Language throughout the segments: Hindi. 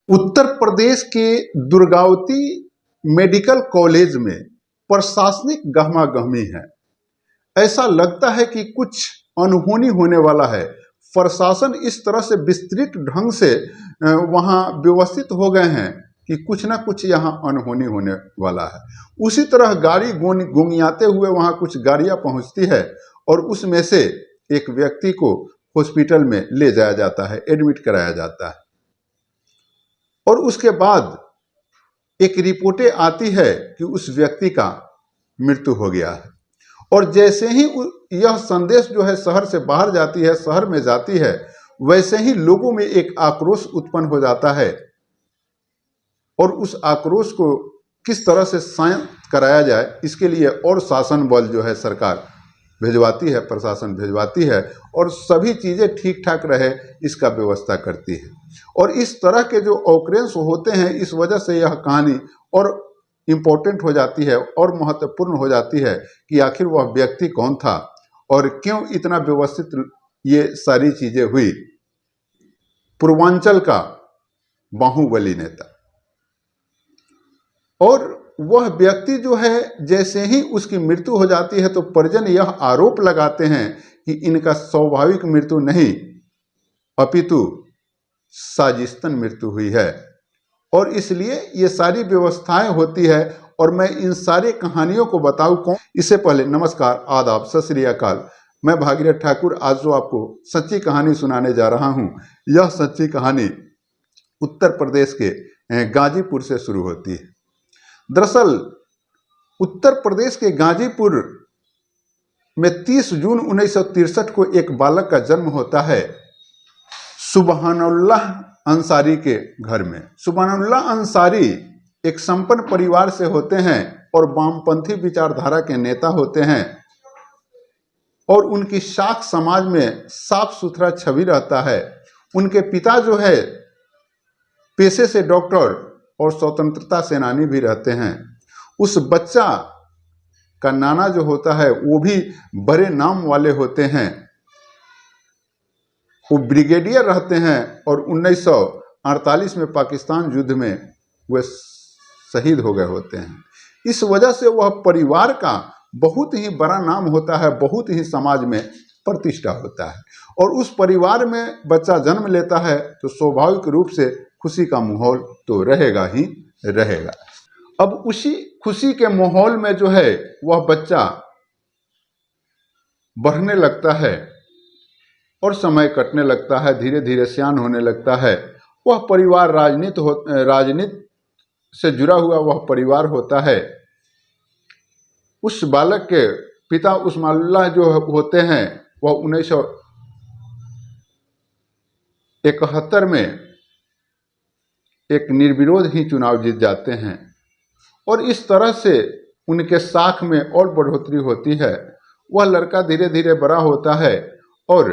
उत्तर प्रदेश के दुर्गावती मेडिकल कॉलेज में प्रशासनिक गहमागहमी है। ऐसा लगता है कि कुछ अनहोनी होने वाला है। प्रशासन इस तरह से विस्तृत ढंग से वहाँ व्यवस्थित हो गए हैं कि कुछ ना कुछ यहाँ अनहोनी होने वाला है। उसी तरह गाड़ी गुंगियाते हुए वहाँ कुछ गाड़ियाँ पहुँचती है और उसमें से एक व्यक्ति को हॉस्पिटल में ले जाया जाता है, एडमिट कराया जाता है और उसके बाद एक रिपोर्टें आती है कि उस व्यक्ति का मृत्यु हो गया है। और जैसे ही यह संदेश जो है शहर से बाहर जाती है, शहर में जाती है, वैसे ही लोगों में एक आक्रोश उत्पन्न हो जाता है और उस आक्रोश को किस तरह से शांत कराया जाए, इसके लिए और शासन बल जो है सरकार भिजवाती है, प्रशासन भिजवाती है और सभी चीज़ें ठीक ठाक रहे इसका व्यवस्था करती है। और इस तरह के जो ऑकरेंस होते हैं, इस वजह से यह कहानी और इम्पोर्टेंट हो जाती है और महत्वपूर्ण हो जाती है कि आखिर वह व्यक्ति कौन था और क्यों इतना व्यवस्थित ये सारी चीज़ें हुई। पूर्वांचल का बाहुबली नेता, और वह व्यक्ति जो है जैसे ही उसकी मृत्यु हो जाती है तो परिजन यह आरोप लगाते हैं कि इनका स्वाभाविक मृत्यु नहीं अपितु साजिशतन मृत्यु हुई है और इसलिए ये सारी व्यवस्थाएं होती है। और मैं इन सारी कहानियों को बताऊं कौन, इससे पहले नमस्कार, आदाब, सत श्री अकाल। मैं भागीरथ ठाकुर आज जो आपको सच्ची कहानी सुनाने जा रहा हूं, यह सच्ची कहानी उत्तर प्रदेश के गाजीपुर से शुरू होती है। दरअसल उत्तर प्रदेश के गाजीपुर में 30 जून 1963 को एक बालक का जन्म होता है सुबहानुल्लाह अंसारी के घर में। सुबहानुल्लाह अंसारी एक संपन्न परिवार से होते हैं और वामपंथी विचारधारा के नेता होते हैं और उनकी साख समाज में साफ सुथरा छवि रहता है। उनके पिता जो है पेशे से डॉक्टर और स्वतंत्रता सेनानी भी रहते हैं। उस बच्चा का नाना जो होता है वो भी बड़े नाम वाले होते हैं, वो ब्रिगेडियर रहते हैं और 1948 में पाकिस्तान युद्ध में वे शहीद हो गए होते हैं। इस वजह से वह परिवार का बहुत ही बड़ा नाम होता है, बहुत ही समाज में प्रतिष्ठा होता है और उस परिवार में बच्चा जन्म लेता है तो स्वाभाविक रूप से खुशी का माहौल तो रहेगा ही रहेगा। अब उसी खुशी के माहौल में जो है वह बच्चा बढ़ने लगता है और समय कटने लगता है, धीरे धीरे सियान होने लगता है। वह परिवार राजनीति से जुड़ा हुआ वह परिवार होता है। उस बालक के पिता उस्मानुल्लाह जो होते हैं वह 1971 में एक निर्विरोध ही चुनाव जीत जाते हैं और इस तरह से उनके साख में और बढ़ोतरी होती है। वह लड़का धीरे धीरे बड़ा होता है और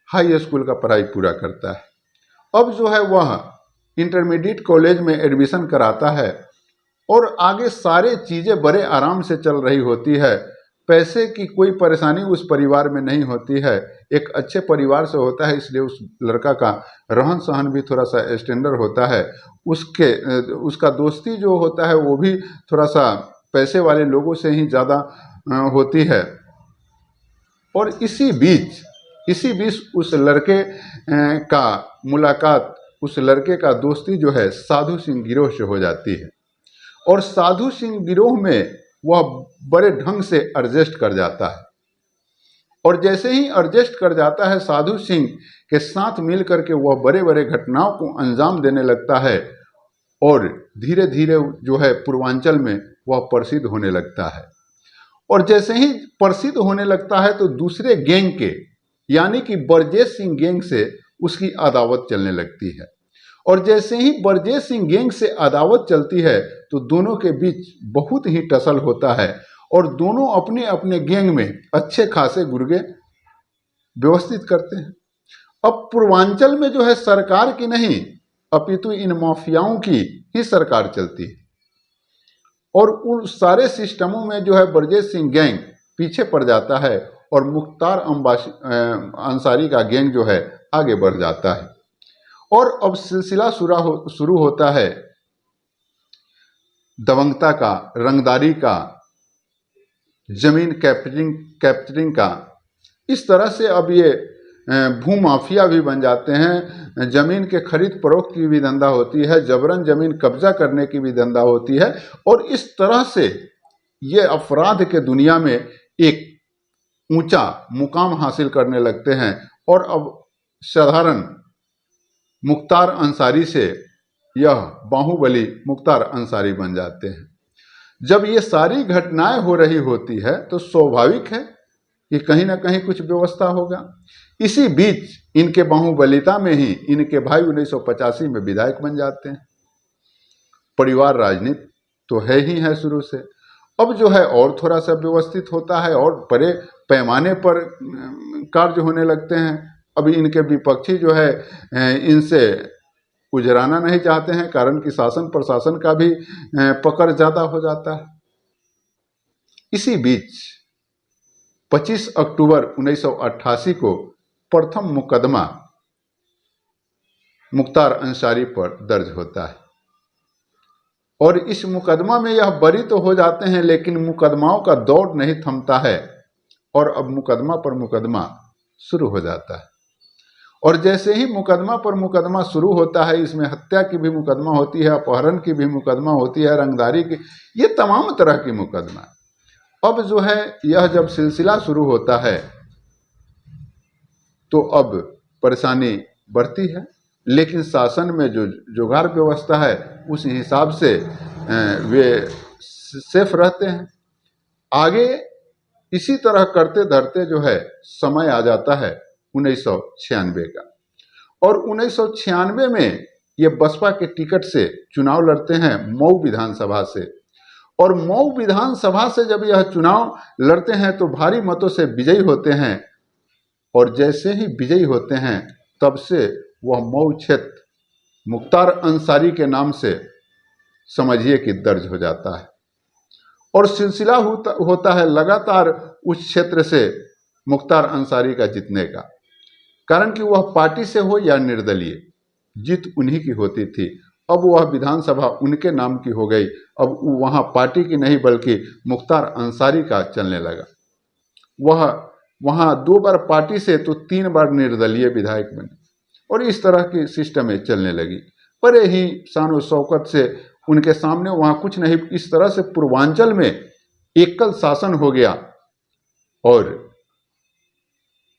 हाई स्कूल का पढ़ाई पूरा करता है। अब जो है वह इंटरमीडिएट कॉलेज में एडमिशन कराता है और आगे सारे चीज़ें बड़े आराम से चल रही होती है। पैसे की कोई परेशानी उस परिवार में नहीं होती है, एक अच्छे परिवार से होता है, इसलिए उस लड़का का रहन सहन भी थोड़ा सा स्टैंडर्ड होता है। उसका दोस्ती जो होता है वो भी थोड़ा सा पैसे वाले लोगों से ही ज़्यादा होती है। और इसी बीच उस लड़के का मुलाकात, उस लड़के का दोस्ती जो है साधु सिंह गिरोह से हो जाती है और साधु सिंह गिरोह में वह बड़े ढंग से एडजस्ट कर जाता है और जैसे ही एडजस्ट कर जाता है साधु सिंह के साथ मिल करके वह बड़े बड़े घटनाओं को अंजाम देने लगता है और धीरे धीरे जो है पूर्वांचल में वह प्रसिद्ध होने लगता है। और जैसे ही प्रसिद्ध होने लगता है तो दूसरे गैंग के यानी कि ब्रजेश सिंह गैंग से उसकी अदावत चलने लगती है और जैसे ही ब्रजेश सिंह गैंग से अदावत चलती है तो दोनों के बीच बहुत ही टसल होता है और दोनों अपने अपने गैंग में अच्छे खासे गुर्गे व्यवस्थित करते हैं। अब पूर्वांचल में जो है सरकार की नहीं अपितु इन माफियाओं की ही सरकार चलती है और उन सारे सिस्टमों में जो है ब्रजेश सिंह गैंग पीछे पड़ जाता है और मुख्तार अंसारी का गैंग जो है आगे बढ़ जाता है। और अब सिलसिला शुरू होता है दबंगता का, रंगदारी का, जमीन कैप्चरिंग का। इस तरह से अब ये भूमाफिया भी बन जाते हैं। जमीन के खरीद फरोख्त की भी धंधा होती है, जबरन जमीन कब्जा करने की भी धंधा होती है, और इस तरह से ये अपराध के दुनिया में एक ऊंचा मुकाम हासिल करने लगते हैं। और अब साधारण मुख्तार अंसारी से यह बाहुबली मुख्तार अंसारी बन जाते हैं। जब ये सारी घटनाएं हो रही होती है तो स्वाभाविक है कि कहीं ना कहीं कुछ व्यवस्था होगा। इसी बीच इनके बाहुबलिता में ही इनके भाई 1985 में विधायक बन जाते हैं। परिवार राजनीति तो है ही है शुरू से। अब जो है और थोड़ा सा व्यवस्थित होता है और बड़े पैमाने पर कार्य होने लगते हैं। अभी इनके विपक्षी जो है इनसे गुजराना नहीं चाहते हैं, कारण कि शासन प्रशासन का भी पकड़ ज़्यादा हो जाता है। इसी बीच 25 अक्टूबर 1988 को प्रथम मुकदमा मुख्तार अंसारी पर दर्ज होता है, और इस मुकदमा में यह बरी तो हो जाते हैं, लेकिन मुकदमाओं का दौर नहीं थमता है और अब मुकदमा पर मुकदमा शुरू हो जाता है। और जैसे ही मुकदमा पर मुकदमा शुरू होता है, इसमें हत्या की भी मुकदमा होती है, अपहरण की भी मुकदमा होती है, रंगदारी की, ये तमाम तरह की मुकदमा। अब जो है यह जब सिलसिला शुरू होता है तो अब परेशानी बढ़ती है, लेकिन शासन में जो जुगाड़ व्यवस्था है उस हिसाब से वे सेफ रहते हैं। आगे इसी तरह करते धरते जो है समय आ जाता है 1996 का, और 1996 में ये बसपा के टिकट से चुनाव लड़ते हैं मऊ विधानसभा से। और मऊ विधानसभा से जब यह चुनाव लड़ते हैं तो भारी मतों से विजयी होते हैं, और जैसे ही विजयी होते हैं तब से वह मऊ क्षेत्र मुख्तार अंसारी के नाम से समझिए कि दर्ज हो जाता है। और सिलसिला होता है लगातार उस क्षेत्र से मुख्तार अंसारी का जीतने का, कारण कि वह पार्टी से हो या निर्दलीय, जीत उन्हीं की होती थी। अब वह विधानसभा उनके नाम की हो गई। अब वहाँ पार्टी की नहीं बल्कि मुख्तार अंसारी का चलने लगा। वह वहाँ 2 बार पार्टी से तो 3 बार निर्दलीय विधायक बने, और इस तरह की सिस्टमें चलने लगी। बड़े ही शान शौकत से उनके सामने वहाँ कुछ नहीं। इस तरह से पूर्वांचल में एकल शासन हो गया। और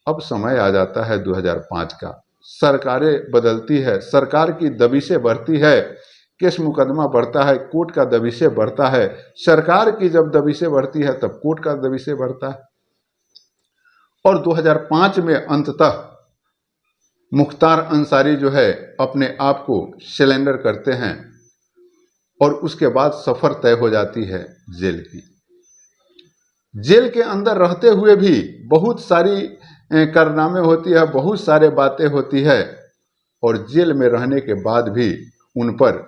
अब समय आ जाता है 2005 का। सरकारें बदलती है, सरकार की दबिशें बढ़ती है, केस मुकदमा बढ़ता है, कोर्ट का दबिशें बढ़ता है। सरकार की जब दबिशें बढ़ती है तब कोर्ट का दबिशें बढ़ता है। और 2005 में अंततः मुख्तार अंसारी जो है अपने आप को सरेंडर करते हैं, और उसके बाद सफ़र तय हो जाती है जेल की। जेल के अंदर रहते हुए भी बहुत सारी कारनामे होती है, बहुत सारे बातें होती है, और जेल में रहने के बाद भी उन पर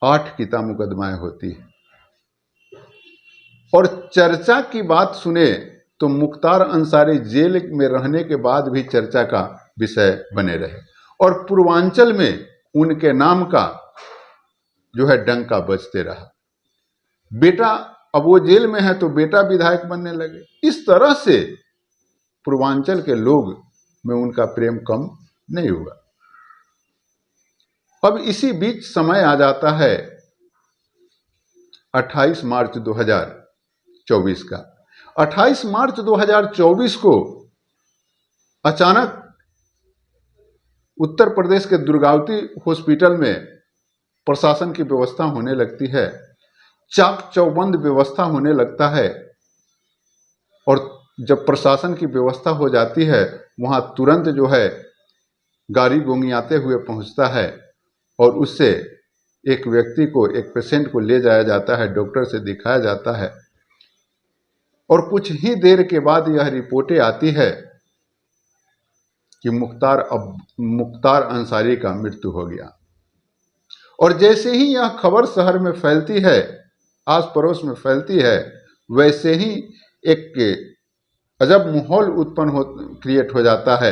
8 किता मुकदमाएं होती है। और चर्चा की बात सुने तो मुख्तार अंसारी जेल में रहने के बाद भी चर्चा का विषय बने रहे, और पूर्वांचल में उनके नाम का जो है डंका बजते रहा। बेटा, अब वो जेल में है तो बेटा विधायक बनने लगे। इस तरह से पूर्वांचल के लोग में उनका प्रेम कम नहीं हुआ। अब इसी बीच समय आ जाता है 28 मार्च 2024 का। 28 मार्च 2024 को अचानक उत्तर प्रदेश के दुर्गावती हॉस्पिटल में प्रशासन की व्यवस्था होने लगती है, चाक चौबंद व्यवस्था होने लगता है। और जब प्रशासन की व्यवस्था हो जाती है, वहाँ तुरंत जो है गाड़ी गोंगियाते हुए पहुँचता है, और उससे एक व्यक्ति को, एक पेशेंट को ले जाया जाता है, डॉक्टर से दिखाया जाता है। और कुछ ही देर के बाद यह रिपोर्टें आती है कि मुख्तार अंसारी का मृत्यु हो गया। और जैसे ही यह खबर शहर में फैलती है, आस पड़ोस में फैलती है, वैसे ही एक अजब माहौल क्रिएट हो जाता है।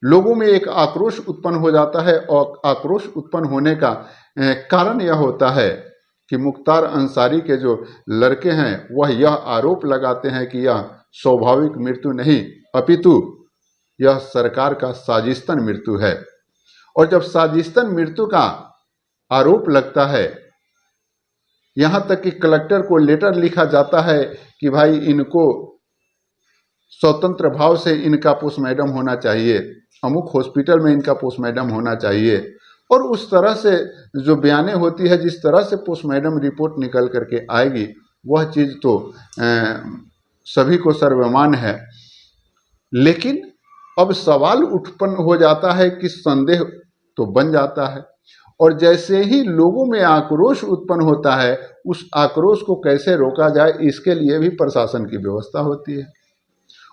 लोगों में एक आक्रोश उत्पन्न हो जाता है और आक्रोश उत्पन्न होने का कारण यह होता है कि मुख्तार अंसारी के जो लड़के हैं वह यह आरोप लगाते हैं कि यह स्वाभाविक मृत्यु नहीं अपितु यह सरकार का साजिशतन मृत्यु है। और जब साजिशतन मृत्यु का आरोप लगता है, यहाँ तक कि कलेक्टर को लेटर लिखा जाता है कि भाई इनको स्वतंत्र भाव से इनका पोस्टमार्टम होना चाहिए, अमुक हॉस्पिटल में इनका पोस्टमार्टम होना चाहिए, और उस तरह से जो बयानें होती है, जिस तरह से पोस्टमार्टम रिपोर्ट निकल करके आएगी, वह चीज़ तो सभी को सर्वमान्य है। लेकिन अब सवाल उत्पन्न हो जाता है कि संदेह तो बन जाता है, और जैसे ही लोगों में आक्रोश उत्पन्न होता है, उस आक्रोश को कैसे रोका जाए इसके लिए भी प्रशासन की व्यवस्था होती है।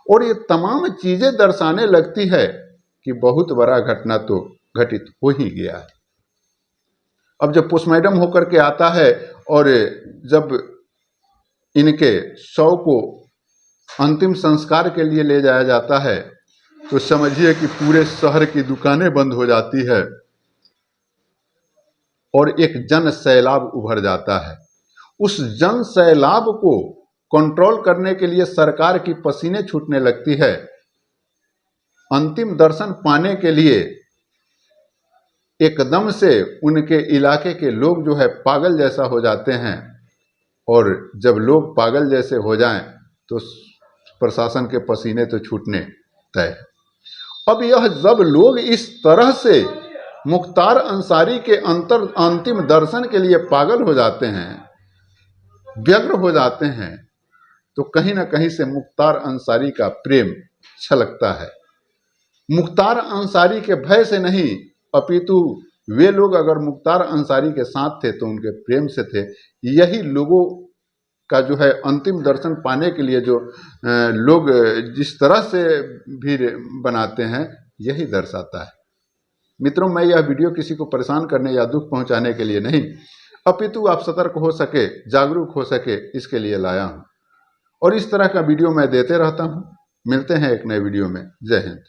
और ये तमाम चीज़ें दर्शाने लगती है कि बहुत बड़ा घटना तो घटित हो ही गया है। अब जब पोस्टमार्टम होकर के आता है और जब इनके शव को अंतिम संस्कार के लिए ले जाया जाता है, तो समझिए कि पूरे शहर की दुकानें बंद हो जाती है और एक जन सैलाब उभर जाता है। उस जन सैलाब को कंट्रोल करने के लिए सरकार की पसीने छूटने लगती है। अंतिम दर्शन पाने के लिए एकदम से उनके इलाके के लोग जो है पागल जैसा हो जाते हैं, और जब लोग पागल जैसे हो जाएं तो प्रशासन के पसीने तो छूटने तय। अब यह जब लोग इस तरह से मुख्तार अंसारी के अंतिम दर्शन के लिए पागल हो जाते हैं, व्यग्र हो जाते हैं, तो कहीं ना कहीं से मुख्तार अंसारी का प्रेम छलकता है। मुख्तार अंसारी के भय से नहीं, अपितु वे लोग अगर मुख्तार अंसारी के साथ थे तो उनके प्रेम से थे। यही लोगों का जो है अंतिम दर्शन पाने के लिए जो लोग जिस तरह से भीड़ बनाते हैं, यही दर्शाता है। मित्रों, मैं यह वीडियो किसी को परेशान करने या दुख पहुंचाने के लिए नहीं, अपितु आप सतर्क हो सके, जागरूक हो सके, इसके लिए लाया हूं। और इस तरह का वीडियो मैं देते रहता हूं। मिलते हैं एक नए वीडियो में। जय हिंद।